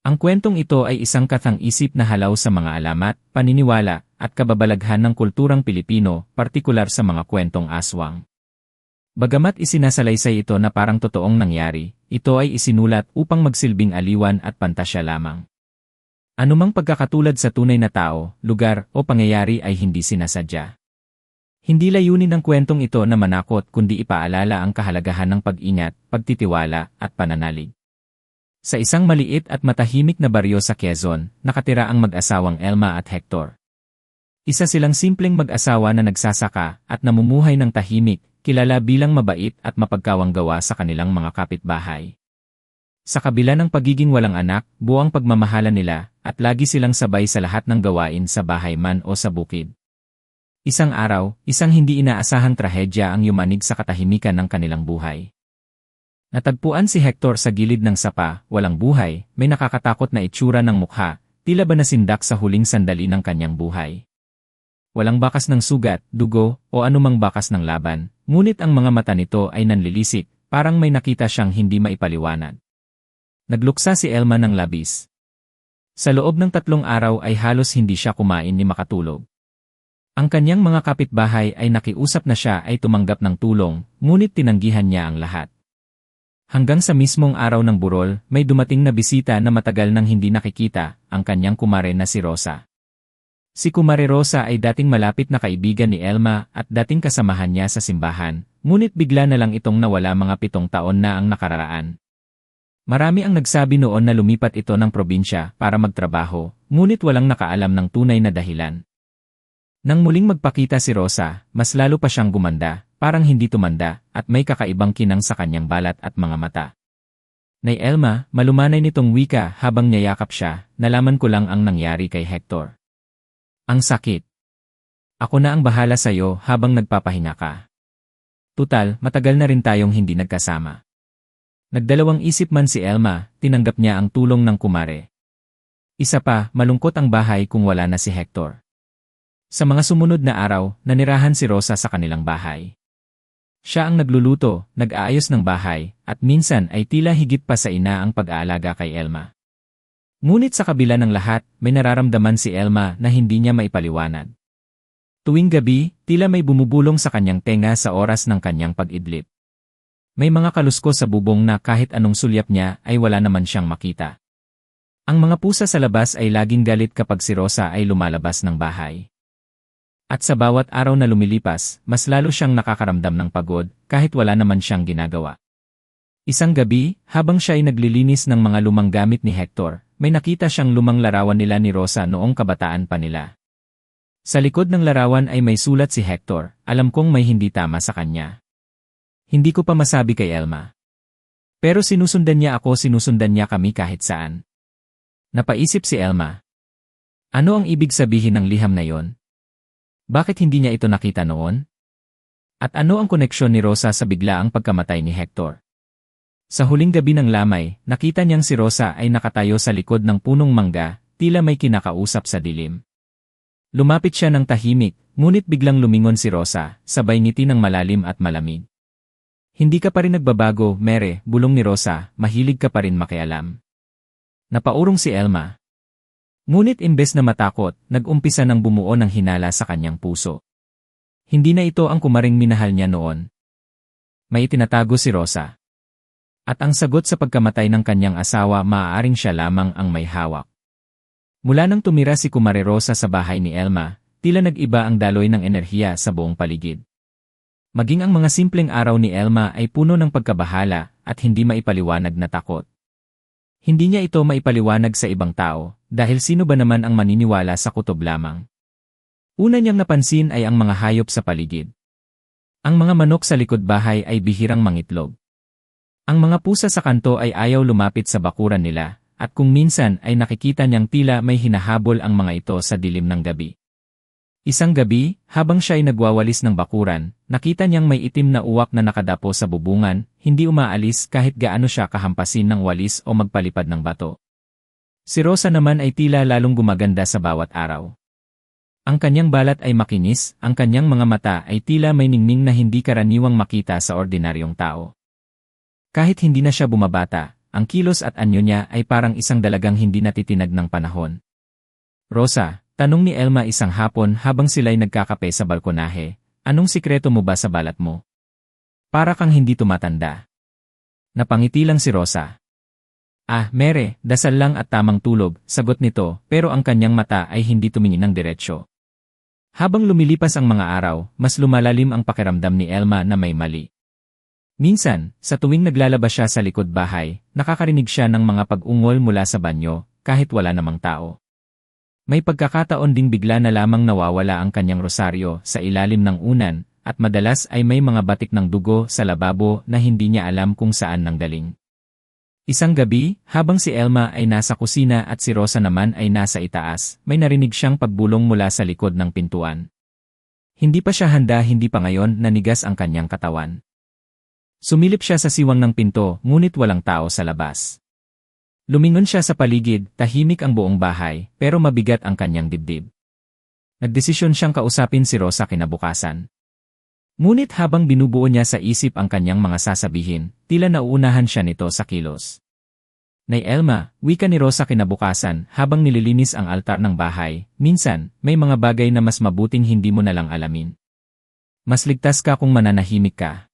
Ang kwentong ito ay isang kathang-isip na halaw sa mga alamat, paniniwala, at kababalaghan ng kulturang Pilipino, partikular sa mga kwentong aswang. Bagamat isinasalaysay ito na parang totoong nangyari, ito ay isinulat upang magsilbing aliwan at pantasya lamang. Anumang pagkakatulad sa tunay na tao, lugar, o pangyayari ay hindi sinasadya. Hindi layunin ng kwentong ito na manakot kundi ipaalala ang kahalagahan ng pag-ingat, pagtitiwala, at pananalig. Sa isang maliit at matahimik na baryo sa Quezon, nakatira ang mag-asawang Elma at Hector. Isa silang simpleng mag-asawa na nagsasaka at namumuhay ng tahimik, kilala bilang mabait at mapagkawanggawa sa kanilang mga kapitbahay. Sa kabila ng pagiging walang anak, buwang pagmamahalan nila, at lagi silang sabay sa lahat ng gawain sa bahay man o sa bukid. Isang araw, isang hindi inaasahang trahedya ang yumanig sa katahimikan ng kanilang buhay. Natagpuan si Hector sa gilid ng sapa, walang buhay, may nakakatakot na itsura ng mukha, tila ba nasindak sa huling sandali ng kanyang buhay. Walang bakas ng sugat, dugo, o anumang bakas ng laban, ngunit ang mga mata nito ay nanlilisik, parang may nakita siyang hindi maipaliwanag. Nagluksa si Elma ng labis. Sa loob ng 3 araw ay halos hindi siya kumain ni makatulog. Ang kanyang mga kapitbahay ay nakiusap na siya ay tumanggap ng tulong, ngunit tinanggihan niya ang lahat. Hanggang sa mismong araw ng burol, may dumating na bisita na matagal nang hindi nakikita, ang kanyang kumare na si Rosa. Si Kumare Rosa ay dating malapit na kaibigan ni Elma at dating kasamahan niya sa simbahan, ngunit bigla na lang itong nawala mga 7 taon na ang nakararaan. Marami ang nagsabi noon na lumipat ito ng probinsya para magtrabaho, ngunit walang nakaalam ng tunay na dahilan. Nang muling magpakita si Rosa, mas lalo pa siyang gumanda, parang hindi tumanda, at may kakaibang kinang sa kanyang balat at mga mata. Nay Elma, malumanay nitong wika habang niyayakap siya, nalaman ko lang ang nangyari kay Hector. Ang sakit. Ako na ang bahala sa'yo habang nagpapahinga ka. Tutal, matagal na rin tayong hindi nagkasama. Nagdalawang isip man si Elma, tinanggap niya ang tulong ng kumare. Isa pa, malungkot ang bahay kung wala na si Hector. Sa mga sumunod na araw, nanirahan si Rosa sa kanilang bahay. Siya ang nagluluto, nag-aayos ng bahay, at minsan ay tila higit pa sa ina ang pag-aalaga kay Elma. Ngunit sa kabila ng lahat, may nararamdaman si Elma na hindi niya maipaliwanag. Tuwing gabi, tila may bumubulong sa kanyang tenga sa oras ng kanyang pag-idlip. May mga kaluskos sa bubong na kahit anong sulyap niya ay wala naman siyang makita. Ang mga pusa sa labas ay laging galit kapag si Rosa ay lumalabas ng bahay. At sa bawat araw na lumilipas, mas lalo siyang nakakaramdam ng pagod kahit wala naman siyang ginagawa. Isang gabi, habang siya ay naglilinis ng mga lumang gamit ni Hector, may nakita siyang lumang larawan nila ni Rosa noong kabataan pa nila. Sa likod ng larawan ay may sulat si Hector, alam kong may hindi tama sa kanya. Hindi ko pa masabi kay Elma. Pero sinusundan niya ako, sinusundan niya kami kahit saan. Napaisip si Elma. Ano ang ibig sabihin ng liham na yon? Bakit hindi niya ito nakita noon? At ano ang koneksyon ni Rosa sa biglaang pagkamatay ni Hector? Sa huling gabi ng lamay, nakita niyang si Rosa ay nakatayo sa likod ng punong mangga, tila may kinakausap sa dilim. Lumapit siya ng tahimik, ngunit biglang lumingon si Rosa, sabay ngiti ng malalim at malamig. Hindi ka pa rin nagbabago, Mere, bulong ni Rosa, mahilig ka pa rin makialam. Napaurong si Elma. Ngunit imbes na matakot, nag-umpisa ng bumuo ng hinala sa kanyang puso. Hindi na ito ang kumaring minahal niya noon. May itinatago si Rosa. At ang sagot sa pagkamatay ng kanyang asawa maaaring siya lamang ang may hawak. Mula nang tumira si Kumare Rosa sa bahay ni Elma, tila nag-iba ang daloy ng enerhiya sa buong paligid. Maging ang mga simpleng araw ni Elma ay puno ng pagkabahala at hindi maipaliwanag na takot. Hindi niya ito maipaliwanag sa ibang tao, dahil sino ba naman ang maniniwala sa kutob lamang? Una niyang napansin ay ang mga hayop sa paligid. Ang mga manok sa likod bahay ay bihirang mangitlog. Ang mga pusa sa kanto ay ayaw lumapit sa bakuran nila, at kung minsan ay nakikita niyang tila may hinahabol ang mga ito sa dilim ng gabi. Isang gabi, habang siya ay nagwawalis ng bakuran, nakita niyang may itim na uwak na nakadapo sa bubungan, hindi umaalis kahit gaano siya kahampasin ng walis o magpalipad ng bato. Si Rosa naman ay tila lalong gumaganda sa bawat araw. Ang kanyang balat ay makinis, ang kanyang mga mata ay tila may ningning na hindi karaniwang makita sa ordinaryong tao. Kahit hindi na siya bumabata, ang kilos at anyo niya ay parang isang dalagang hindi natitinag ng panahon. Rosa, tanong ni Elma isang hapon habang sila'y nagkakape sa balkonahe, anong sikreto mo ba sa balat mo? Para kang hindi tumatanda. Napangiti lang si Rosa. Ah, mere, dasal lang at tamang tulog, sagot nito, pero ang kanyang mata ay hindi tumingin ng diretsyo. Habang lumilipas ang mga araw, mas lumalalim ang pakiramdam ni Elma na may mali. Minsan, sa tuwing naglalabas siya sa likod bahay, nakakarinig siya ng mga pag-ungol mula sa banyo, kahit wala namang tao. May pagkakataon ding bigla na lamang nawawala ang kanyang rosaryo sa ilalim ng unan, at madalas ay may mga batik ng dugo sa lababo na hindi niya alam kung saan nanggaling. Isang gabi, habang si Elma ay nasa kusina at si Rosa naman ay nasa itaas, may narinig siyang pagbulong mula sa likod ng pintuan. Hindi pa siya handa, hindi pa ngayon nanigas ang kanyang katawan. Sumilip siya sa siwang ng pinto, ngunit walang tao sa labas. Lumingon siya sa paligid, tahimik ang buong bahay, pero mabigat ang kanyang dibdib. Nagdesisyon siyang kausapin si Rosa kinabukasan. Ngunit habang binubuo niya sa isip ang kanyang mga sasabihin, tila nauunahan siya nito sa kilos. Nay Elma, wika ni Rosa kinabukasan habang nililinis ang altar ng bahay, minsan, may mga bagay na mas mabuting hindi mo nalang alamin. Mas ligtas ka kung mananahimik ka.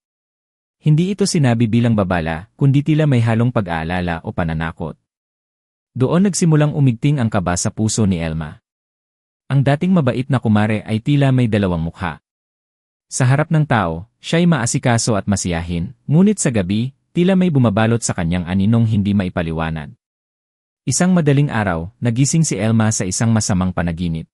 Hindi ito sinabi bilang babala, kundi tila may halong pag-aalala o pananakot. Doon nagsimulang umigting ang kaba sa puso ni Elma. Ang dating mabait na kumare ay tila may dalawang mukha. Sa harap ng tao, siya'y maasikaso at masiyahin, ngunit sa gabi, tila may bumabalot sa kanyang aninong hindi maipaliwanag. Isang madaling araw, nagising si Elma sa isang masamang panaginip.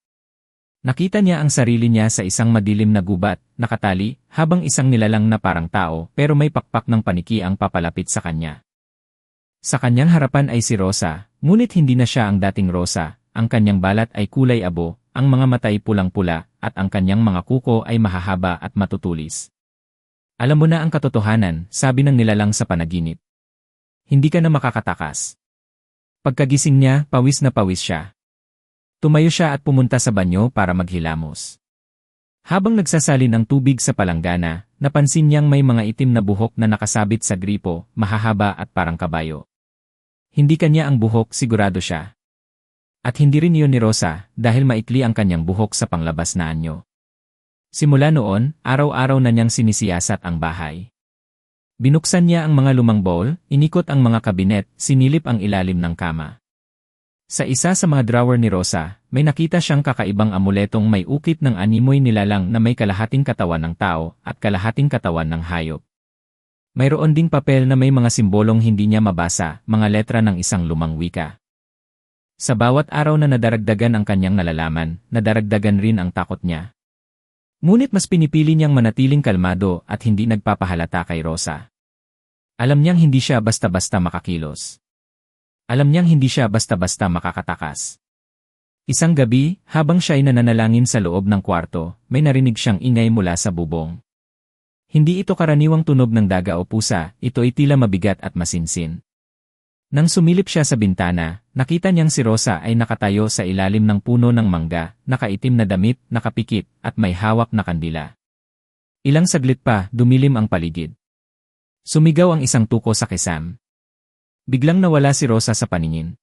Nakita niya ang sarili niya sa isang madilim na gubat, nakatali, habang isang nilalang na parang tao pero may pakpak ng paniki ang papalapit sa kanya. Sa kanyang harapan ay si Rosa, ngunit hindi na siya ang dating Rosa, ang kanyang balat ay kulay abo, ang mga mata ay pulang-pula, at ang kanyang mga kuko ay mahahaba at matutulis. Alam mo na ang katotohanan, sabi ng nilalang sa panaginip. Hindi ka na makakatakas. Pagkagising niya, pawis na pawis siya. Tumayo siya at pumunta sa banyo para maghilamos. Habang nagsasalin ang tubig sa palanggana, napansin niyang may mga itim na buhok na nakasabit sa gripo, mahahaba at parang kabayo. Hindi kanya ang buhok, sigurado siya. At hindi rin iyon ni Rosa, dahil maikli ang kanyang buhok sa panglabas na anyo. Simula noon, araw-araw na niyang sinisiyasat ang bahay. Binuksan niya ang mga lumang bowl, inikot ang mga kabinet, sinilip ang ilalim ng kama. Sa isa sa mga drawer ni Rosa, may nakita siyang kakaibang amuletong may ukit ng animoy nilalang na may kalahating katawan ng tao at kalahating katawan ng hayop. Mayroon ding papel na may mga simbolong hindi niya mabasa, mga letra ng isang lumang wika. Sa bawat araw na nadaragdagan ang kanyang nalalaman, nadaragdagan rin ang takot niya. Ngunit mas pinipili niyang manatiling kalmado at hindi nagpapahalata kay Rosa. Alam niyang hindi siya basta-basta makakilos. Alam niyang hindi siya basta-basta makakatakas. Isang gabi, habang siya ay nananalangin sa loob ng kwarto, may narinig siyang ingay mula sa bubong. Hindi ito karaniwang tunog ng daga o pusa, ito ay tila mabigat at masinsin. Nang sumilip siya sa bintana, nakita niyang si Rosa ay nakatayo sa ilalim ng puno ng mangga, nakaitim na damit, nakapikit, at may hawak na kandila. Ilang saglit pa, dumilim ang paligid. Sumigaw ang isang tuko sa kisam. Biglang nawala si Rosa sa paningin.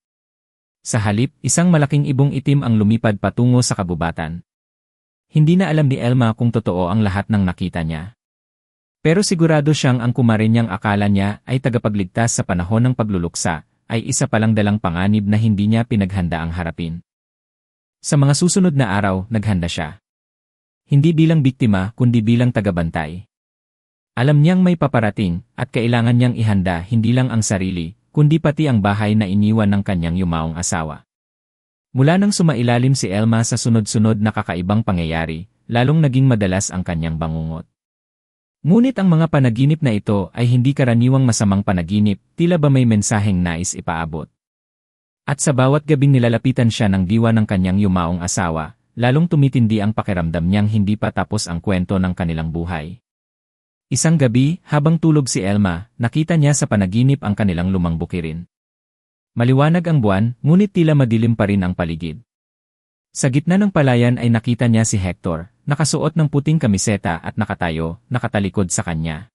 Sa halip, isang malaking ibong itim ang lumipad patungo sa kabubatan. Hindi na alam ni Elma kung totoo ang lahat ng nakita niya. Pero sigurado siyang ang kumare niyang akala niya ay tagapagligtas sa panahon ng pagluluksa, ay isa palang dalang panganib na hindi niya pinaghanda ang harapin. Sa mga susunod na araw, naghanda siya. Hindi bilang biktima, kundi bilang tagabantay. Alam niyang may paparating, at kailangan niyang ihanda hindi lang ang sarili, kundi pati ang bahay na iniwan ng kanyang yumaong asawa. Mula nang sumailalim si Elma sa sunod-sunod na kakaibang pangyayari, lalong naging madalas ang kanyang bangungot. Ngunit ang mga panaginip na ito ay hindi karaniwang masamang panaginip, tila ba may mensaheng nais ipaabot. At sa bawat gabing nilalapitan siya ng diwa ng kanyang yumaong asawa, lalong tumitindi ang pakiramdam niyang hindi pa tapos ang kwento ng kanilang buhay. Isang gabi, habang tulog si Elma, nakita niya sa panaginip ang kanilang lumang bukirin. Maliwanag ang buwan, ngunit tila madilim pa rin ang paligid. Sa gitna ng palayan ay nakita niya si Hector, nakasuot ng puting kamiseta at nakatayo, nakatalikod sa kanya.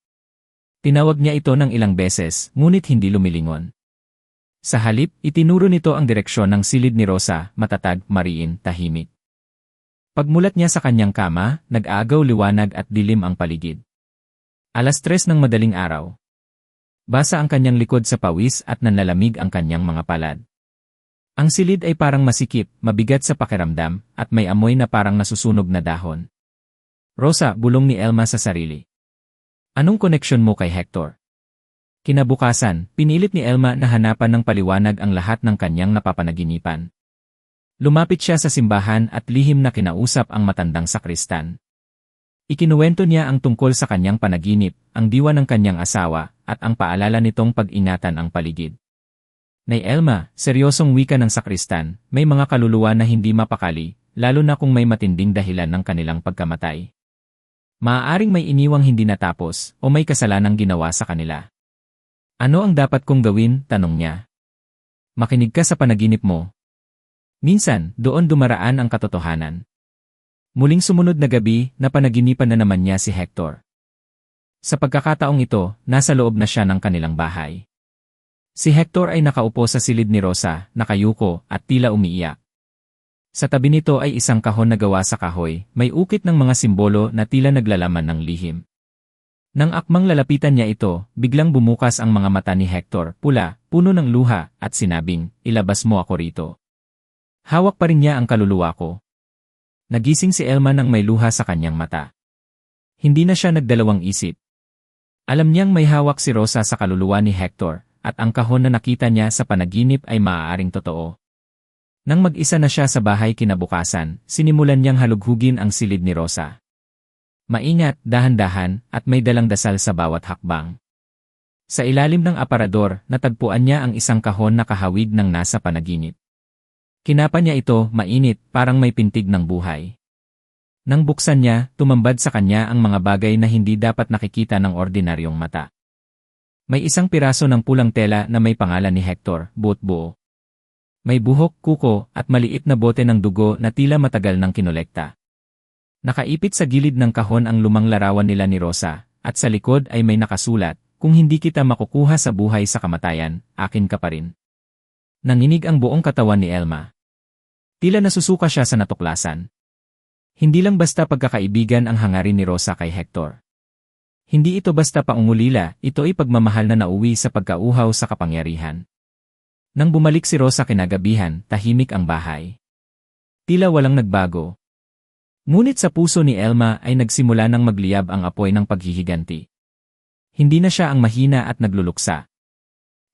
Tinawag niya ito ng ilang beses, ngunit hindi lumilingon. Sa halip, itinuro nito ang direksyon ng silid ni Rosa, matatag, mariin, tahimik. Pagmulat niya sa kanyang kama, nag-aagaw liwanag at dilim ang paligid. 3:00 ng madaling araw. Basa ang kanyang likod sa pawis at nanlalamig ang kanyang mga palad. Ang silid ay parang masikip, mabigat sa pakiramdam, at may amoy na parang nasusunog na dahon. Rosa, bulong ni Elma sa sarili. Anong koneksyon mo kay Hector? Kinabukasan, pinilit ni Elma na hanapan ng paliwanag ang lahat ng kanyang napapanaginipan. Lumapit siya sa simbahan at lihim na kinausap ang matandang sakristan. Ikinuwento niya ang tungkol sa kanyang panaginip, ang diwa ng kanyang asawa, at ang paalala nitong pag-ingatan ang paligid. Nay Elma, seryosong wika ng sakristan, may mga kaluluwa na hindi mapakali, lalo na kung may matinding dahilan ng kanilang pagkamatay. Maaaring may iniwang hindi natapos, o may kasalanang ginawa sa kanila. Ano ang dapat kong gawin? Tanong niya. Makinig ka sa panaginip mo. Minsan, doon dumaraan ang katotohanan. Muling sumunod na gabi, napanaginipan na naman niya si Hector. Sa pagkakataong ito, nasa loob na siya ng kanilang bahay. Si Hector ay nakaupo sa silid ni Rosa, nakayuko, at tila umiiyak. Sa tabi nito ay isang kahon na gawa sa kahoy, may ukit ng mga simbolo na tila naglalaman ng lihim. Nang akmang lalapitan niya ito, biglang bumukas ang mga mata ni Hector, pula, puno ng luha, at sinabing, ilabas mo ako rito. Hawak pa rin niya ang kaluluwa ko. Nagising si Elma nang may luha sa kanyang mata. Hindi na siya nagdalawang isip. Alam niyang may hawak si Rosa sa kaluluwa ni Hector, at ang kahon na nakita niya sa panaginip ay maaaring totoo. Nang mag-isa na siya sa bahay kinabukasan, sinimulan niyang halughugin ang silid ni Rosa. Maingat, dahan-dahan, at may dalang dasal sa bawat hakbang. Sa ilalim ng aparador, natagpuan niya ang isang kahon na kahawig ng nasa panaginip. Kinapa niya ito, mainit, parang may pintig ng buhay. Nang buksan niya, tumambad sa kanya ang mga bagay na hindi dapat nakikita ng ordinaryong mata. May isang piraso ng pulang tela na may pangalan ni Hector, buo. May buhok, kuko, at maliit na bote ng dugo na tila matagal nang kinolekta. Nakaipit sa gilid ng kahon ang lumang larawan nila ni Rosa, at sa likod ay may nakasulat, kung hindi kita makukuha sa buhay sa kamatayan, akin ka pa rin. Nanginig ang buong katawan ni Elma. Tila nasusuka siya sa natuklasan. Hindi lang basta pagkakaibigan ang hangarin ni Rosa kay Hector. Hindi ito basta paungulila, ito ay pagmamahal na nauwi sa pagkauhaw sa kapangyarihan. Nang bumalik si Rosa kinagabihan, tahimik ang bahay. Tila walang nagbago. Ngunit sa puso ni Elma ay nagsimula ng magliyab ang apoy ng paghihiganti. Hindi na siya ang mahina at nagluluksa.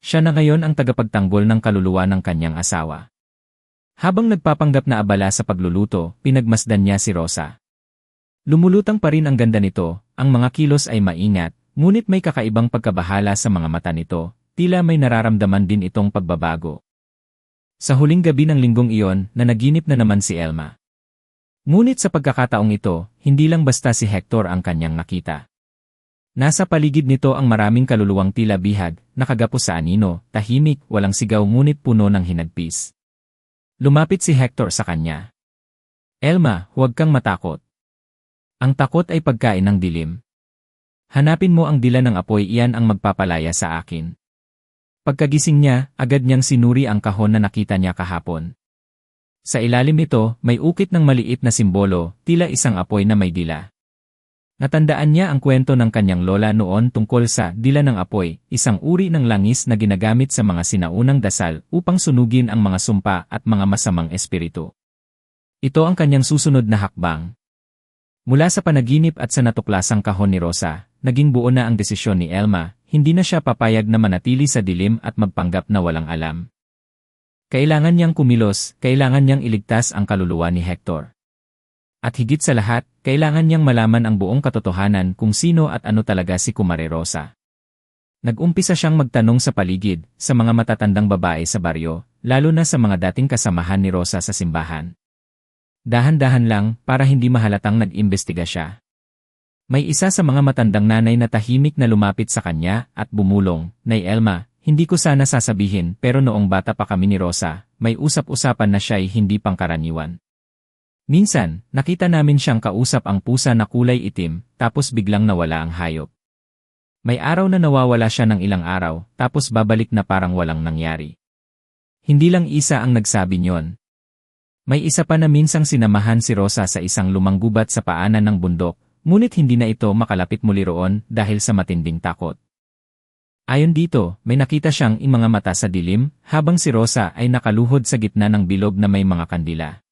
Siya na ngayon ang tagapagtanggol ng kaluluwa ng kanyang asawa. Habang nagpapanggap na abala sa pagluluto, pinagmasdan niya si Rosa. Lumulutang pa rin ang ganda nito, ang mga kilos ay maingat, ngunit may kakaibang pagkabahala sa mga mata nito, tila may nararamdaman din itong pagbabago. Sa huling gabi ng linggong iyon, nanaginip na naman si Elma. Ngunit sa pagkakataong ito, hindi lang basta si Hector ang kanyang nakita. Nasa paligid nito ang maraming kaluluwang tila bihag, nakagapos sa anino, tahimik, walang sigaw ngunit puno ng hinagpis. Lumapit si Hector sa kanya. Elma, huwag kang matakot. Ang takot ay pagkain ng dilim. Hanapin mo ang dila ng apoy, iyan ang magpapalaya sa akin. Pagkagising niya, agad niyang sinuri ang kahon na nakita niya kahapon. Sa ilalim nito, may ukit ng maliit na simbolo, tila isang apoy na may dila. Natandaan niya ang kwento ng kanyang lola noon tungkol sa dila ng apoy, isang uri ng langis na ginagamit sa mga sinaunang dasal upang sunugin ang mga sumpa at mga masamang espiritu. Ito ang kanyang susunod na hakbang. Mula sa panaginip at sa natuklasang kahon ni Rosa, naging buo na ang desisyon ni Elma, hindi na siya papayag na manatili sa dilim at magpanggap na walang alam. Kailangan niyang kumilos, kailangan niyang iligtas ang kaluluwa ni Hector. At higit sa lahat, kailangan niyang malaman ang buong katotohanan kung sino at ano talaga si Kumare Rosa. Nag-umpisa siyang magtanong sa paligid, sa mga matatandang babae sa baryo, lalo na sa mga dating kasamahan ni Rosa sa simbahan. Dahan-dahan lang, para hindi mahalatang nag-imbestiga siya. May isa sa mga matandang nanay na tahimik na lumapit sa kanya at bumulong, Nay Elma, hindi ko sana sasabihin pero noong bata pa kami ni Rosa, may usap-usapan na siya'y hindi pangkaraniwan. Minsan, nakita namin siyang kausap ang pusa na kulay itim, tapos biglang nawala ang hayop. May araw na nawawala siya ng ilang araw, tapos babalik na parang walang nangyari. Hindi lang isa ang nagsabi niyon. May isa pa na minsang sinamahan si Rosa sa isang lumang gubat sa paanan ng bundok, ngunit hindi na ito makalapit muli roon dahil sa matinding takot. Ayon dito, may nakita siyang mga mata sa dilim, habang si Rosa ay nakaluhod sa gitna ng bilog na may mga kandila.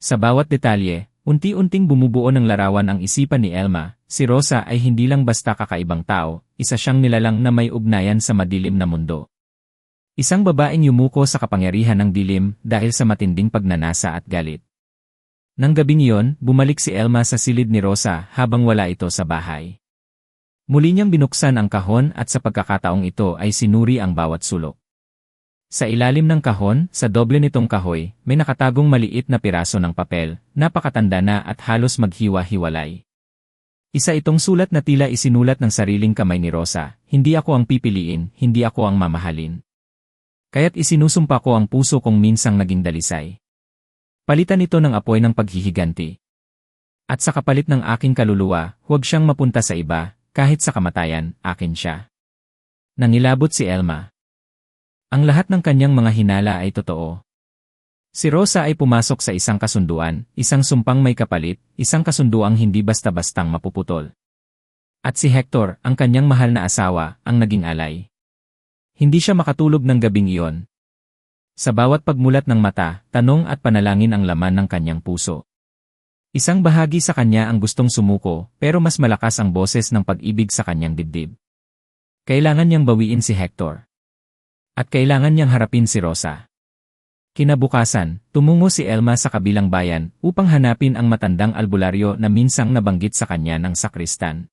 Sa bawat detalye, unti-unting bumubuo ng larawan ang isipan ni Elma. Si Rosa ay hindi lang basta kakaibang tao, isa siyang nilalang na may ugnayan sa madilim na mundo. Isang babaeng yumuko sa kapangyarihan ng dilim dahil sa matinding pagnanasa at galit. Nang gabing iyon, bumalik si Elma sa silid ni Rosa habang wala ito sa bahay. Muli niyang binuksan ang kahon at sa pagkakataong ito ay sinuri ang bawat sulok. Sa ilalim ng kahon, sa doble nitong kahoy, may nakatagong maliit na piraso ng papel, napakatanda na at halos maghiwa-hiwalay. Isa itong sulat na tila isinulat ng sariling kamay ni Rosa, "Hindi ako ang pipiliin, hindi ako ang mamahalin. Kaya't isinusumpa ko ang puso kong minsang naging dalisay. Palitan ito ng apoy ng paghihiganti. At sa kapalit ng aking kaluluwa, huwag siyang mapunta sa iba. Kahit sa kamatayan, akin siya." Nangilabot si Elma. Ang lahat ng kanyang mga hinala ay totoo. Si Rosa ay pumasok sa isang kasunduan, isang sumpang may kapalit, isang kasunduang hindi basta-bastang mapuputol. At si Hector, ang kanyang mahal na asawa, ang naging alay. Hindi siya makatulog ng gabing iyon. Sa bawat pagmulat ng mata, tanong at panalangin ang laman ng kanyang puso. Isang bahagi sa kanya ang gustong sumuko, pero mas malakas ang boses ng pag-ibig sa kanyang dibdib. Kailangan niyang bawiin si Hector. At kailangan niyang harapin si Rosa. Kinabukasan, tumungo si Elma sa kabilang bayan upang hanapin ang matandang albularyo na minsang nabanggit sa kanya ng sakristan.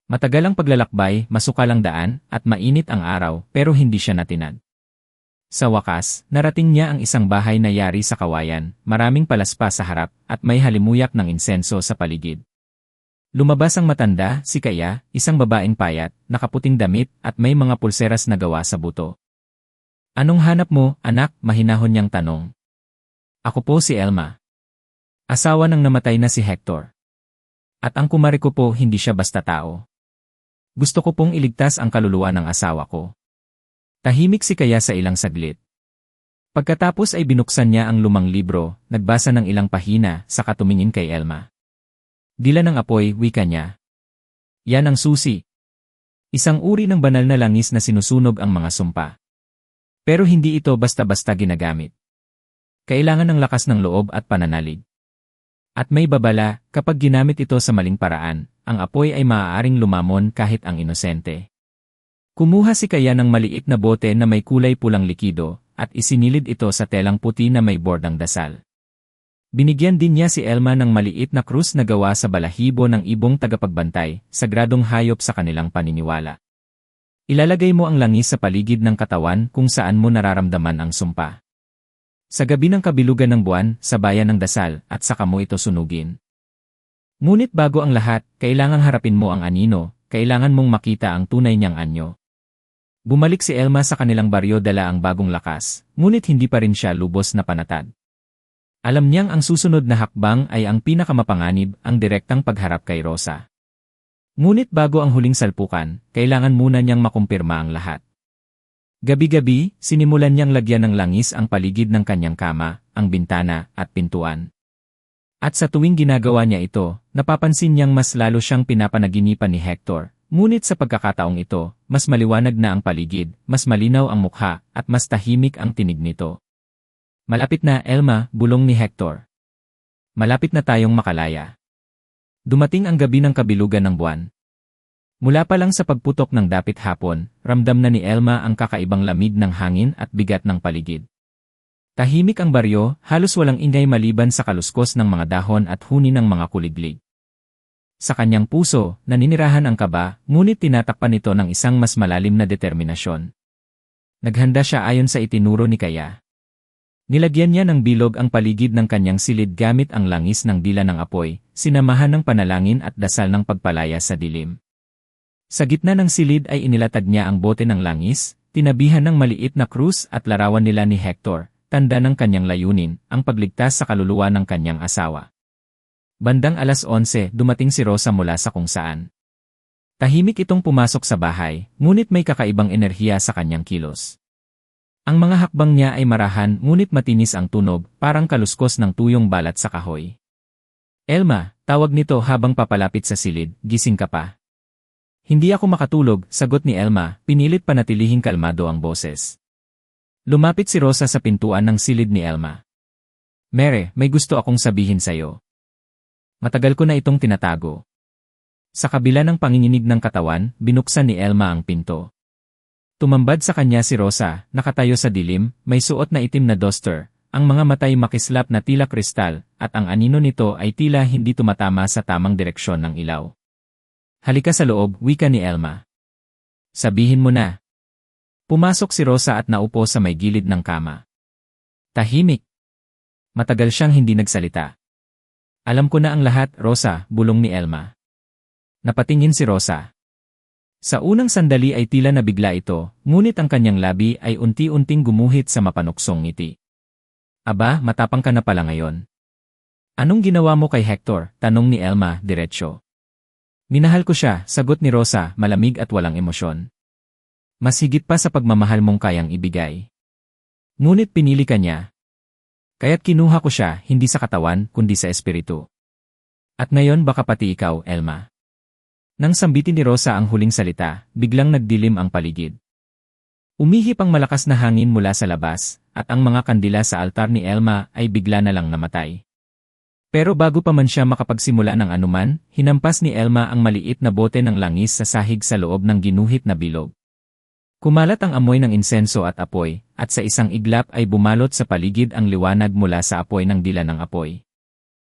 Matagal ang paglalakbay, masukal ang daan, at mainit ang araw, pero hindi siya natinag. Sa wakas, narating niya ang isang bahay na yari sa kawayan, maraming palaspas sa harap, at may halimuyak ng insenso sa paligid. Lumabas ang matanda, si Kaya, isang babaeng payat, nakaputing damit, at may mga pulseras na gawa sa buto. "Anong hanap mo, anak?" mahinahon niyang tanong. "Ako po si Elma. Asawa ng namatay na si Hector. At ang kumare ko po hindi siya basta tao. Gusto ko pong iligtas ang kaluluwa ng asawa ko." Tahimik si Kaya sa ilang saglit. Pagkatapos ay binuksan niya ang lumang libro, nagbasa ng ilang pahina, saka tumingin kay Elma. Dila ng apoy, wika niya. "Yan ang susi. Isang uri ng banal na langis na sinusunog ang mga sumpa. Pero hindi ito basta-basta ginagamit. Kailangan ng lakas ng loob at pananalig. At may babala, kapag ginamit ito sa maling paraan, ang apoy ay maaaring lumamon kahit ang inosente." Kumuha si Kaya ng maliit na bote na may kulay pulang likido, at isinilid ito sa telang puti na may bordang dasal. Binigyan din niya si Elma ng maliit na krus na gawa sa balahibo ng ibong tagapagbantay, sagradong hayop sa kanilang paniniwala. Ilalagay mo ang langis sa paligid ng katawan kung saan mo nararamdaman ang sumpa. Sa gabi ng kabilugan ng buwan, sa bayan ng dasal, at saka mo ito sunugin. Ngunit bago ang lahat, kailangang harapin mo ang anino, kailangan mong makita ang tunay niyang anyo. Bumalik si Elma sa kanilang baryo dala ang bagong lakas, ngunit hindi pa rin siya lubos na panatag. Alam niyang ang susunod na hakbang ay ang pinakamapanganib, ang direktang pagharap kay Rosa. Ngunit bago ang huling salpukan, kailangan muna niyang makumpirma ang lahat. Gabi-gabi, sinimulan niyang lagyan ng langis ang paligid ng kanyang kama, ang bintana, at pintuan. At sa tuwing ginagawa niya ito, napapansin niyang mas lalo siyang pinapanaginipan ni Hector. Ngunit sa pagkakataong ito, mas maliwanag na ang paligid, mas malinaw ang mukha, at mas tahimik ang tinig nito. "Malapit na, Elma," bulong ni Hector. "Malapit na tayong makalaya." Dumating ang gabi ng kabilugan ng buwan. Mula pa lang sa pagputok ng dapit hapon, ramdam na ni Elma ang kakaibang lamig ng hangin at bigat ng paligid. Tahimik ang baryo, halos walang ingay maliban sa kaluskos ng mga dahon at huni ng mga kuliglig. Sa kanyang puso, naninirahan ang kaba, ngunit tinatakpan ito ng isang mas malalim na determinasyon. Naghanda siya ayon sa itinuro ni Kaya. Nilagyan niya ng bilog ang paligid ng kanyang silid gamit ang langis ng dila ng apoy, sinamahan ng panalangin at dasal ng pagpalaya sa dilim. Sa gitna ng silid ay inilatag niya ang bote ng langis, tinabihan ng maliit na krus at larawan nila ni Hector, tanda ng kanyang layunin, ang pagligtas sa kaluluwa ng kanyang asawa. Bandang 11:00, dumating si Rosa mula sa kung saan. Tahimik itong pumasok sa bahay, ngunit may kakaibang enerhiya sa kanyang kilos. Ang mga hakbang niya ay marahan ngunit matinis ang tunog, parang kaluskos ng tuyong balat sa kahoy. Elma, tawag nito habang papalapit sa silid, gising ka pa. Hindi ako makatulog, sagot ni Elma, pinilit panatilihing kalmado ang boses. Lumapit si Rosa sa pintuan ng silid ni Elma. Mere, may gusto akong sabihin sa'yo. Matagal ko na itong tinatago. Sa kabila ng panginginig ng katawan, binuksan ni Elma ang pinto. Tumambad sa kanya si Rosa, nakatayo sa dilim, may suot na itim na duster, ang mga matay makislap na tila kristal, at ang anino nito ay tila hindi tumatama sa tamang direksyon ng ilaw. Halika sa loob, wika ni Elma. Sabihin mo na. Pumasok si Rosa at naupo sa may gilid ng kama. Tahimik. Matagal siyang hindi nagsalita. Alam ko na ang lahat, Rosa, bulong ni Elma. Napatingin si Rosa. Sa unang sandali ay tila nabigla ito, ngunit ang kanyang labi ay unti-unting gumuhit sa mapanuksong ngiti. Aba, matapang ka na pala ngayon. Anong ginawa mo kay Hector? Tanong ni Elma, diretsyo. Minahal ko siya, sagot ni Rosa, malamig at walang emosyon. Mas higit pa sa pagmamahal mong kayang ibigay. Ngunit pinili ka niya. Kaya't kinuha ko siya, hindi sa katawan, kundi sa espiritu. At ngayon baka pati ikaw, Elma. Nang sambitin ni Rosa ang huling salita, biglang nagdilim ang paligid. Umihip ang malakas na hangin mula sa labas, at ang mga kandila sa altar ni Elma ay bigla na lang namatay. Pero bago pa man siya makapagsimula ng anuman, hinampas ni Elma ang maliit na bote ng langis sa sahig sa loob ng ginuhit na bilog. Kumalat ang amoy ng insenso at apoy, at sa isang iglap ay bumalot sa paligid ang liwanag mula sa apoy ng dila ng apoy.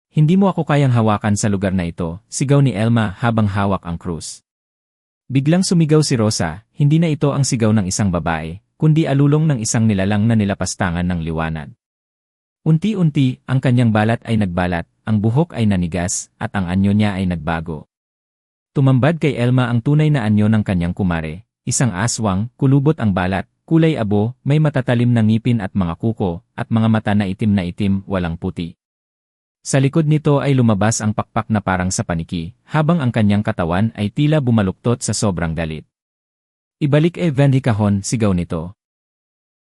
Hindi mo ako kayang hawakan sa lugar na ito, sigaw ni Elma habang hawak ang krus. Biglang sumigaw si Rosa, hindi na ito ang sigaw ng isang babae, kundi alulong ng isang nilalang na nilapastangan ng liwanag. Unti-unti, ang kanyang balat ay nagbalat, ang buhok ay nanigas, at ang anyo niya ay nagbago. Tumambad kay Elma ang tunay na anyo ng kanyang kumare, isang aswang, kulubot ang balat, kulay abo, may matatalim na ngipin at mga kuko, at mga mata na itim, walang puti. Sa likod nito ay lumabas ang pakpak na parang sa paniki, habang ang kanyang katawan ay tila bumaluktot sa sobrang galit. Ibalik Vendi kahon, sigaw nito.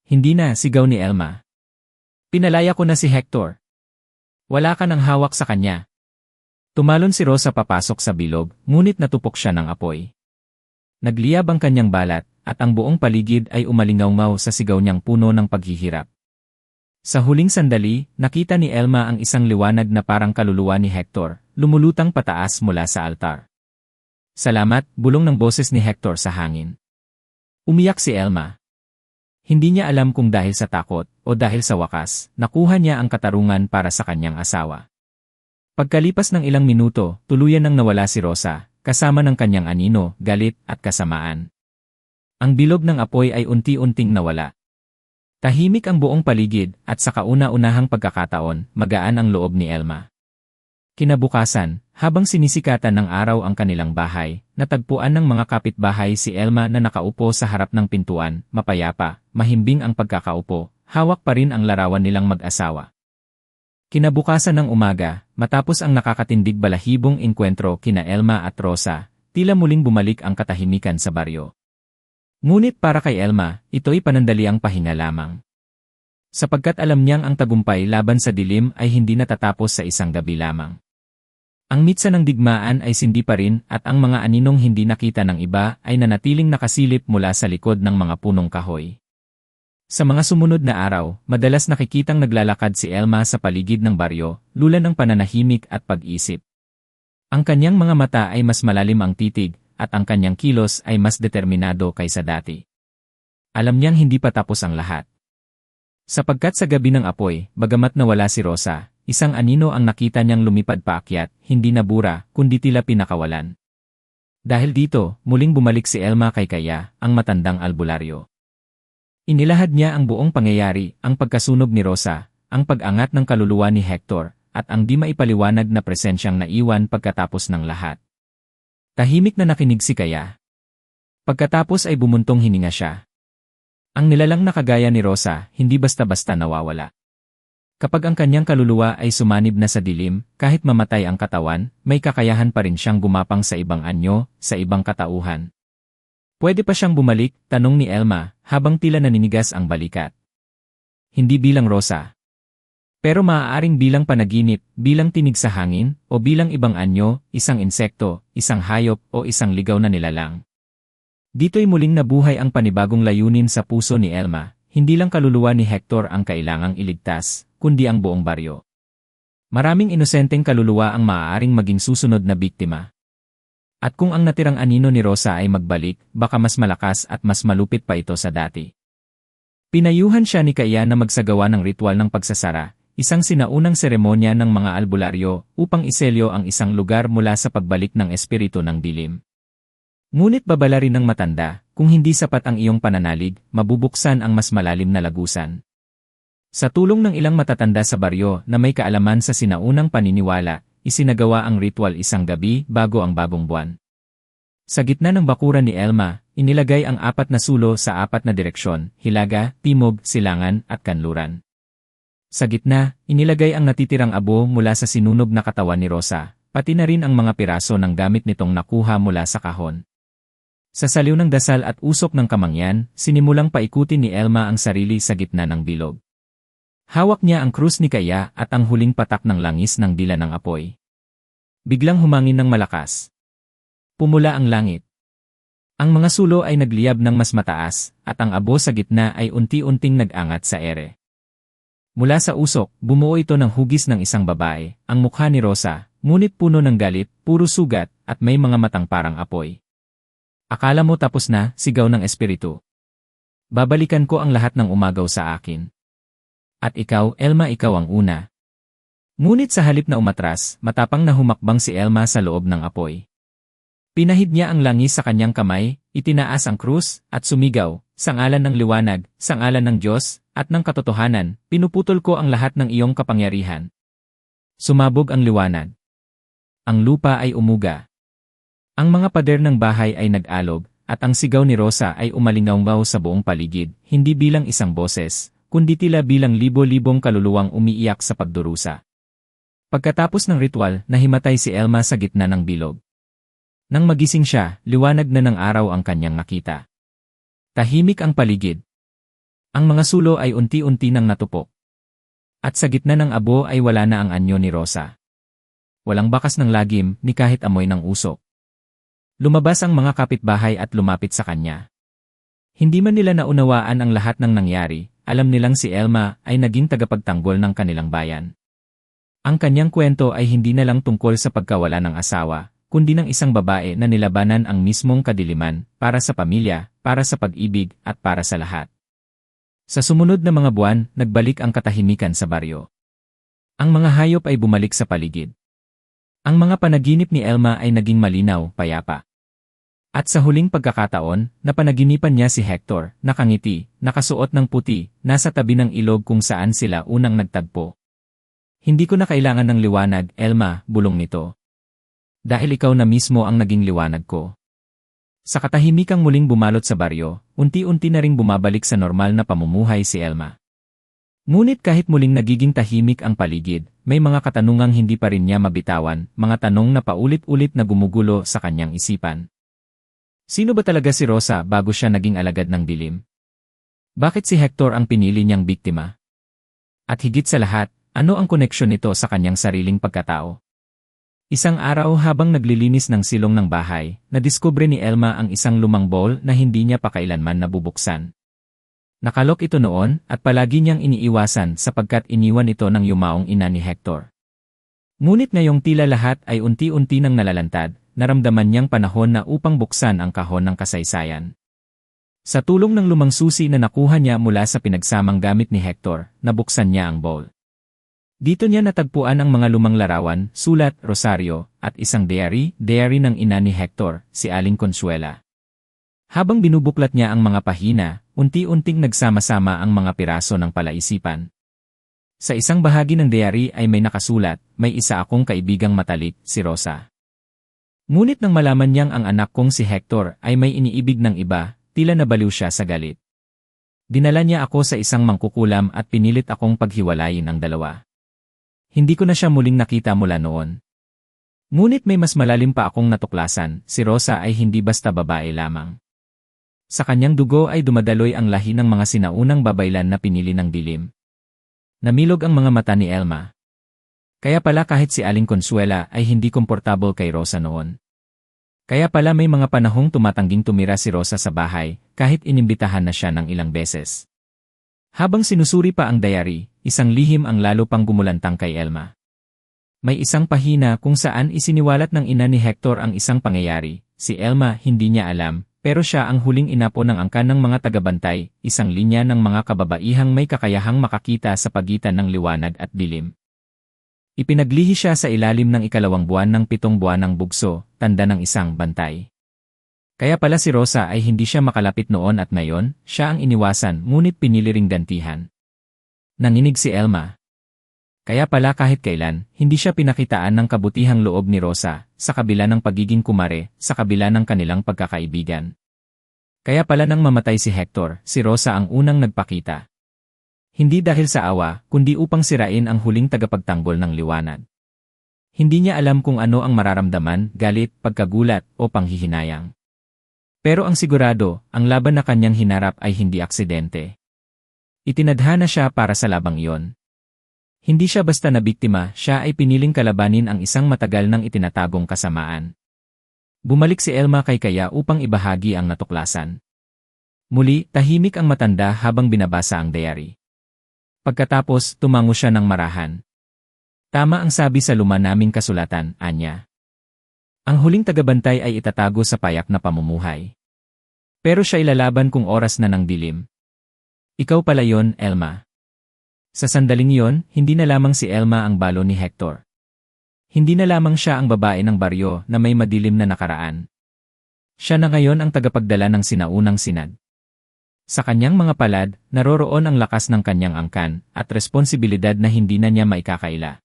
Hindi na, sigaw ni Elma. Pinalaya ko na si Hector. Wala ka nang hawak sa kanya. Tumalon si Rosa papasok sa bilog, ngunit natupok siya ng apoy. Nagliyab ang kanyang balat, at ang buong paligid ay umalingaw-ngaw sa sigaw niyang puno ng paghihirap. Sa huling sandali, nakita ni Elma ang isang liwanag na parang kaluluwa ni Hector, lumulutang pataas mula sa altar. Salamat, bulong ng boses ni Hector sa hangin. Umiyak si Elma. Hindi niya alam kung dahil sa takot, o dahil sa wakas, nakuha niya ang katarungan para sa kanyang asawa. Pagkalipas ng ilang minuto, tuluyan nang nawala si Rosa, kasama ng kanyang anino, galit, at kasamaan. Ang bilog ng apoy ay unti-unting nawala. Tahimik ang buong paligid, at sa kauna-unahang pagkakataon, magaan ang loob ni Elma. Kinabukasan, habang sinisikatan ng araw ang kanilang bahay, natagpuan ng mga kapitbahay si Elma na nakaupo sa harap ng pintuan, mapayapa, mahimbing ang pagkakaupo, hawak pa rin ang larawan nilang mag-asawa. Kinabukasan ng umaga, matapos ang nakakatindig balahibong engkwentro kina Elma at Rosa, tila muling bumalik ang katahimikan sa baryo. Ngunit para kay Elma, ito'y panandaliang pahinga lamang. Sapagkat alam niyang ang tagumpay laban sa dilim ay hindi natatapos sa isang gabi lamang. Ang mitsa ng digmaan ay sindi pa rin at ang mga aninong hindi nakita ng iba ay nanatiling nakasilip mula sa likod ng mga punong kahoy. Sa mga sumunod na araw, madalas nakikitang naglalakad si Elma sa paligid ng baryo, lula ng pananahimik at pag-isip. Ang kanyang mga mata ay mas malalim ang titig, at ang kanyang kilos ay mas determinado kaysa dati. Alam niyang hindi pa tapos ang lahat. Sapagkat sa gabi ng apoy, bagamat nawala si Rosa, isang anino ang nakita niyang lumipad paakyat, hindi nabura, kundi tila pinakawalan. Dahil dito, muling bumalik si Elma kay Kaya, ang matandang albularyo. Inilahad niya ang buong pangyayari, ang pagkasunog ni Rosa, ang pag-angat ng kaluluwa ni Hector, at ang di maipaliwanag na presensyang naiwan pagkatapos ng lahat. Tahimik na nakinig si Kaya. Pagkatapos ay bumuntong hininga siya. Ang nilalang na kagaya ni Rosa, hindi basta-basta nawawala. Kapag ang kanyang kaluluwa ay sumanib na sa dilim, kahit mamatay ang katawan, may kakayahan pa rin siyang gumapang sa ibang anyo, sa ibang katauhan. Pwede pa siyang bumalik, tanong ni Elma, habang tila naninigas ang balikat. Hindi bilang Rosa. Pero maaaring bilang panaginip, bilang tinig sa hangin, o bilang ibang anyo, isang insekto, isang hayop, o isang ligaw na nilalang. Dito'y muling nabuhay ang panibagong layunin sa puso ni Elma, hindi lang kaluluwa ni Hector ang kailangang iligtas, kundi ang buong baryo. Maraming inosenteng kaluluwa ang maaaring maging susunod na biktima. At kung ang natirang anino ni Rosa ay magbalik, baka mas malakas at mas malupit pa ito sa dati. Pinayuhan siya ni Kaya na magsagawa ng ritual ng pagsasara, isang sinaunang seremonya ng mga albularyo upang iselyo ang isang lugar mula sa pagbalik ng espiritu ng dilim. Ngunit babala rin ng matanda, kung hindi sapat ang iyong pananalig, mabubuksan ang mas malalim na lagusan. Sa tulong ng ilang matatanda sa baryo na may kaalaman sa sinaunang paniniwala, isinagawa ang ritual isang gabi bago ang bagong buwan. Sa gitna ng bakuran ni Elma, inilagay ang 4 na sulo sa 4 na direksyon, hilaga, timog, silangan, at kanluran. Sa gitna, inilagay ang natitirang abo mula sa sinunog na katawan ni Rosa, pati na rin ang mga piraso ng gamit nitong nakuha mula sa kahon. Sa saliw ng dasal at usok ng kamangyan, sinimulang paikutin ni Elma ang sarili sa gitna ng bilog. Hawak niya ang krus ni Kaya at ang huling patak ng langis ng dila ng apoy. Biglang humangin ng malakas. Pumula ang langit. Ang mga sulo ay nagliyab ng mas mataas, at ang abo sa gitna ay unti-unting nag-angat sa ere. Mula sa usok, bumuo ito ng hugis ng isang babae, ang mukha ni Rosa, ngunit puno ng galit, puro sugat, at may mga matang parang apoy. Akala mo tapos na, sigaw ng espiritu. Babalikan ko ang lahat ng umagaw sa akin. At ikaw, Elma, ikaw ang una. Ngunit sa halip na umatras, matapang na humakbang si Elma sa loob ng apoy. Pinahid niya ang langis sa kanyang kamay, itinaas ang krus, at sumigaw, sa ngalan ng liwanag, sa ngalan ng Diyos, at ng katotohanan, pinuputol ko ang lahat ng iyong kapangyarihan. Sumabog ang liwanag. Ang lupa ay umuga. Ang mga pader ng bahay ay nag-alog, at ang sigaw ni Rosa ay umalingaw sa buong paligid, hindi bilang isang boses, kundi tila bilang libo-libong kaluluwang umiiyak sa pagdurusa. Pagkatapos ng ritual, nahimatay si Elma sa gitna ng bilog. Nang magising siya, liwanag na ng araw ang kanyang nakita. Tahimik ang paligid. Ang mga sulo ay unti-unti nang natupok. At sa gitna ng abo ay wala na ang anyo ni Rosa. Walang bakas ng lagim ni kahit amoy ng usok. Lumabas ang mga kapitbahay at lumapit sa kanya. Hindi man nila naunawaan ang lahat ng nangyari, alam nilang si Elma ay naging tagapagtanggol ng kanilang bayan. Ang kanyang kwento ay hindi na lang tungkol sa pagkawala ng asawa, kundi ng isang babae na nilabanan ang mismong kadiliman, para sa pamilya, para sa pag-ibig, at para sa lahat. Sa sumunod na mga buwan, nagbalik ang katahimikan sa baryo. Ang mga hayop ay bumalik sa paligid. Ang mga panaginip ni Elma ay naging malinaw, payapa. At sa huling pagkakataon, napanaginipan niya si Hector, nakangiti, nakasuot ng puti, nasa tabi ng ilog kung saan sila unang nagtagpo. Hindi ko na kailangan ng liwanag, Elma, bulong nito. Dahil ikaw na mismo ang naging liwanag ko. Sa katahimikang muling bumalot sa baryo, unti-unti na ring bumabalik sa normal na pamumuhay si Elma. Ngunit kahit muling nagiging tahimik ang paligid, may mga katanungang hindi pa rin niya mabitawan, mga tanong na paulit-ulit na gumugulo sa kanyang isipan. Sino ba talaga si Rosa bago siya naging alagad ng dilim? Bakit si Hector ang pinili niyang biktima? At higit sa lahat, ano ang koneksyon nito sa kanyang sariling pagkatao? Isang araw habang naglilinis ng silong ng bahay, nadiskubre ni Elma ang isang lumang bowl na hindi niya pa kailanman nabubuksan. Nakalok ito noon at palagi niyang iniiwasan sapagkat iniwan ito ng yumaong ina ni Hector. Ngunit ngayong tila lahat ay unti-unti nang nalalantad, naramdaman niyang panahon na upang buksan ang kahon ng kasaysayan. Sa tulong ng lumang susi na nakuha niya mula sa pinagsamang gamit ni Hector, nabuksan niya ang bowl. Dito niya natagpuan ang mga lumang larawan, sulat, rosaryo, at isang diary ng ina ni Hector, si Aling Consuela. Habang binubuklat niya ang mga pahina, unti-unting nagsama-sama ang mga piraso ng palaisipan. Sa isang bahagi ng diary ay may nakasulat, may isa akong kaibigang matalik, si Rosa. Ngunit nang malaman niyang ang anak kong si Hector ay may iniibig ng iba, tila nabaliw siya sa galit. Dinala niya ako sa isang mangkukulam at pinilit akong paghiwalayin ang dalawa. Hindi ko na siya muling nakita mula noon. Ngunit may mas malalim pa akong natuklasan, si Rosa ay hindi basta babae lamang. Sa kanyang dugo ay dumadaloy ang lahi ng mga sinaunang babaylan na pinili ng dilim. Namilog ang mga mata ni Elma. Kaya pala kahit si Aling Consuela ay hindi komportable kay Rosa noon. Kaya pala may mga panahong tumatangging tumira si Rosa sa bahay, kahit inimbitahan na siya ng ilang beses. Habang sinusuri pa ang diary, isang lihim ang lalo pang gumulantang kay Elma. May isang pahina kung saan isiniwalat ng ina ni Hector ang isang pangyayari. Si Elma hindi niya alam, pero siya ang huling inapo ng angkan ng mga tagabantay, isang linya ng mga kababaihang may kakayahang makakita sa pagitan ng liwanag at dilim. Ipinaglihi siya sa ilalim ng 2 buwan ng 7 buwan ng bugso, tanda ng isang bantay. Kaya pala si Rosa ay hindi siya makalapit noon at ngayon, siya ang iniwasan ngunit pinili ring gantihan. Nanginig si Elma. Kaya pala kahit kailan, hindi siya pinakitaan ng kabutihang loob ni Rosa, sa kabila ng pagiging kumare, sa kabila ng kanilang pagkakaibigan. Kaya pala nang mamatay si Hector, si Rosa ang unang nagpakita. Hindi dahil sa awa, kundi upang sirain ang huling tagapagtanggol ng liwanag. Hindi niya alam kung ano ang mararamdaman, galit, pagkagulat, o panghihinayang. Pero ang sigurado, ang laban na kanyang hinarap ay hindi aksidente. Itinadhana siya para sa labang iyon. Hindi siya basta na biktima, siya ay piniling kalabanin ang isang matagal nang itinatagong kasamaan. Bumalik si Elma kay Kaya upang ibahagi ang natuklasan. Muli, tahimik ang matanda habang binabasa ang diary. Pagkatapos, tumango siya ng marahan. Tama ang sabi sa luma naming kasulatan, Anya. Ang huling tagabantay ay itatago sa payak na pamumuhay. Pero siya ilalaban kung oras na ng dilim. Ikaw pala yon, Elma. Sa sandaling iyon, hindi na lamang si Elma ang balo ni Hector. Hindi na lamang siya ang babae ng baryo na may madilim na nakaraan. Siya na ngayon ang tagapagdala ng sinaunang sinad. Sa kanyang mga palad, naroroon ang lakas ng kanyang angkan at responsibilidad na hindi na niya maikakaila.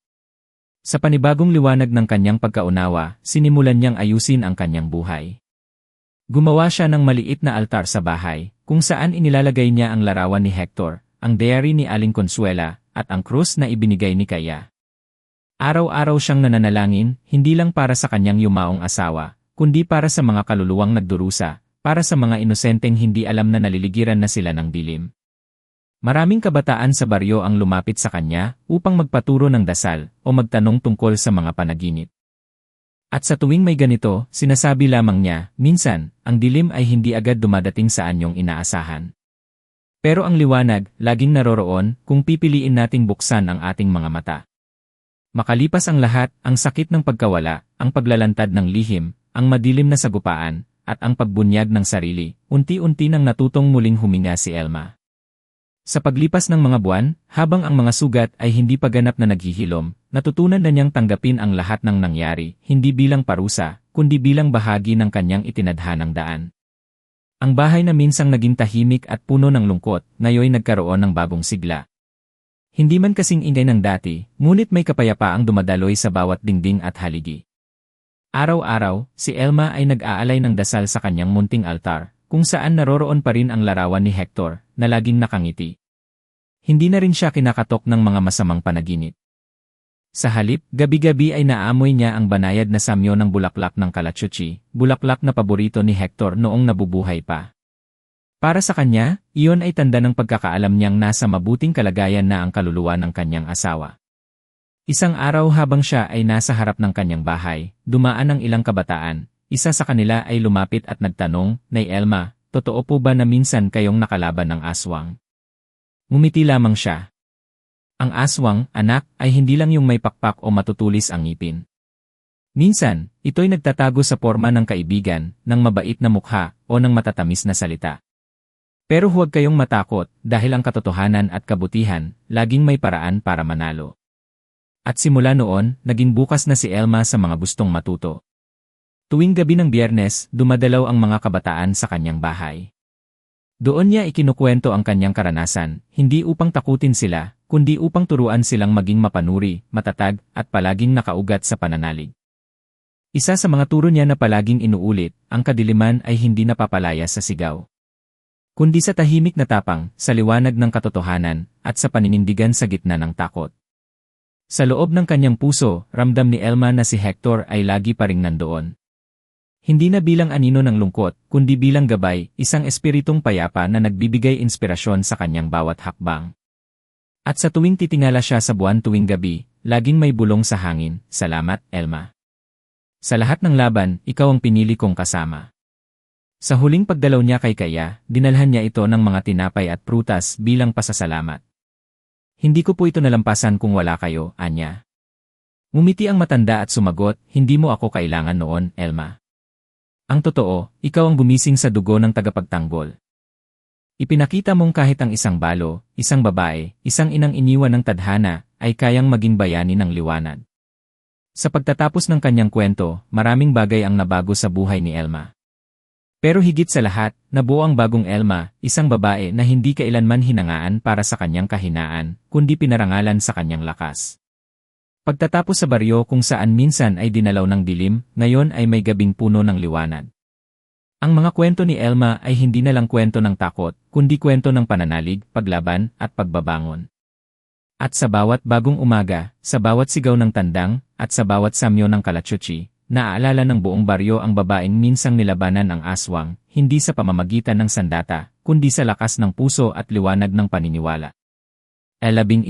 Sa panibagong liwanag ng kanyang pagkaunawa, sinimulan niyang ayusin ang kanyang buhay. Gumawa siya ng maliit na altar sa bahay, kung saan inilalagay niya ang larawan ni Hector, ang diary ni Aling Consuela, at ang krus na ibinigay ni Kaya. Araw-araw siyang nananalangin, hindi lang para sa kanyang yumaong asawa, kundi para sa mga kaluluwang nagdurusa, para sa mga inosenteng hindi alam na naliligiran na sila ng dilim. Maraming kabataan sa baryo ang lumapit sa kanya upang magpaturo ng dasal o magtanong tungkol sa mga panaginip. At sa tuwing may ganito, sinasabi lamang niya, minsan, ang dilim ay hindi agad dumadating sa anyong inaasahan. Pero ang liwanag, laging naroroon kung pipiliin nating buksan ang ating mga mata. Makalipas ang lahat, ang sakit ng pagkawala, ang paglalantad ng lihim, ang madilim na sagupaan, at ang pagbunyag ng sarili, unti-unti nang natutong muling huminga si Elma. Sa paglipas ng mga buwan, habang ang mga sugat ay hindi pa ganap na naghihilom, natutunan na niyang tanggapin ang lahat ng nangyari, hindi bilang parusa, kundi bilang bahagi ng kanyang itinadhanang daan. Ang bahay na minsang naging tahimik at puno ng lungkot, ngayon nagkaroon ng bagong sigla. Hindi man kasing ingay ng dati, ngunit may kapayapaang dumadaloy sa bawat dingding at haligi. Araw-araw, si Elma ay nag-aalay ng dasal sa kanyang munting altar, kung saan naroroon pa rin ang larawan ni Hector, na laging nakangiti. Hindi na rin siya kinakatok ng mga masamang panaginip. Sa halip, gabi-gabi ay naamoy niya ang banayad na samyo ng bulaklak ng kalachuchi, bulaklak na paborito ni Hector noong nabubuhay pa. Para sa kanya, iyon ay tanda ng pagkakaalam niyang nasa mabuting kalagayan na ang kaluluwa ng kanyang asawa. Isang araw habang siya ay nasa harap ng kanyang bahay, dumaan ang ilang kabataan, isa sa kanila ay lumapit at nagtanong, Nay Elma, totoo po ba na minsan kayong nakalaban ng aswang? Ngumiti lamang siya. Ang aswang, anak, ay hindi lang yung may pakpak o matutulis ang ngipin. Minsan, ito'y nagtatago sa forma ng kaibigan, ng mabait na mukha, o ng matatamis na salita. Pero huwag kayong matakot, dahil ang katotohanan at kabutihan, laging may paraan para manalo. At simula noon, naging bukas na si Elma sa mga gustong matuto. Tuwing gabi ng Biyernes, dumadalaw ang mga kabataan sa kanyang bahay. Doon niya ikinukwento ang kanyang karanasan, hindi upang takutin sila, kundi upang turuan silang maging mapanuri, matatag, at palaging nakaugat sa pananalig. Isa sa mga turo niya na palaging inuulit, ang kadiliman ay hindi napapalaya sa sigaw, kundi sa tahimik na tapang, sa liwanag ng katotohanan, at sa paninindigan sa gitna ng takot. Sa loob ng kanyang puso, ramdam ni Elma na si Hector ay lagi pa ring nandoon. Hindi na bilang anino ng lungkot, kundi bilang gabay, isang espiritong payapa na nagbibigay inspirasyon sa kanyang bawat hakbang. At sa tuwing titingala siya sa buwan tuwing gabi, laging may bulong sa hangin, "Salamat, Elma. Sa lahat ng laban, ikaw ang pinili kong kasama." Sa huling pagdalaw niya kay Kaya, dinalhan niya ito ng mga tinapay at prutas bilang pasasalamat. "Hindi ko po ito nalampasan kung wala kayo, Anya." Ngumiti ang matanda at sumagot, "Hindi mo ako kailangan noon, Elma. Ang totoo, ikaw ang gumising sa dugo ng tagapagtanggol. Ipinakita mong kahit ang isang balo, isang babae, isang inang iniwan ng tadhana, ay kayang maging bayani ng liwanag." Sa pagtatapos ng kanyang kwento, maraming bagay ang nabago sa buhay ni Elma. Pero higit sa lahat, nabuo ang bagong Elma, isang babae na hindi kailanman hinangaan para sa kanyang kahinaan, kundi pinarangalan sa kanyang lakas. Pagtatapos sa baryo kung saan minsan ay dinalaw ng dilim, ngayon ay may gabing puno ng liwanag. Ang mga kwento ni Elma ay hindi na lang kwento ng takot, kundi kwento ng pananalig, paglaban, at pagbabangon. At sa bawat bagong umaga, sa bawat sigaw ng tandang, at sa bawat samyo ng kalachuchi, naaalala ng buong baryo ang babaeng minsang nilabanan ang aswang, hindi sa pamamagitan ng sandata, kundi sa lakas ng puso at liwanag ng paniniwala. 11.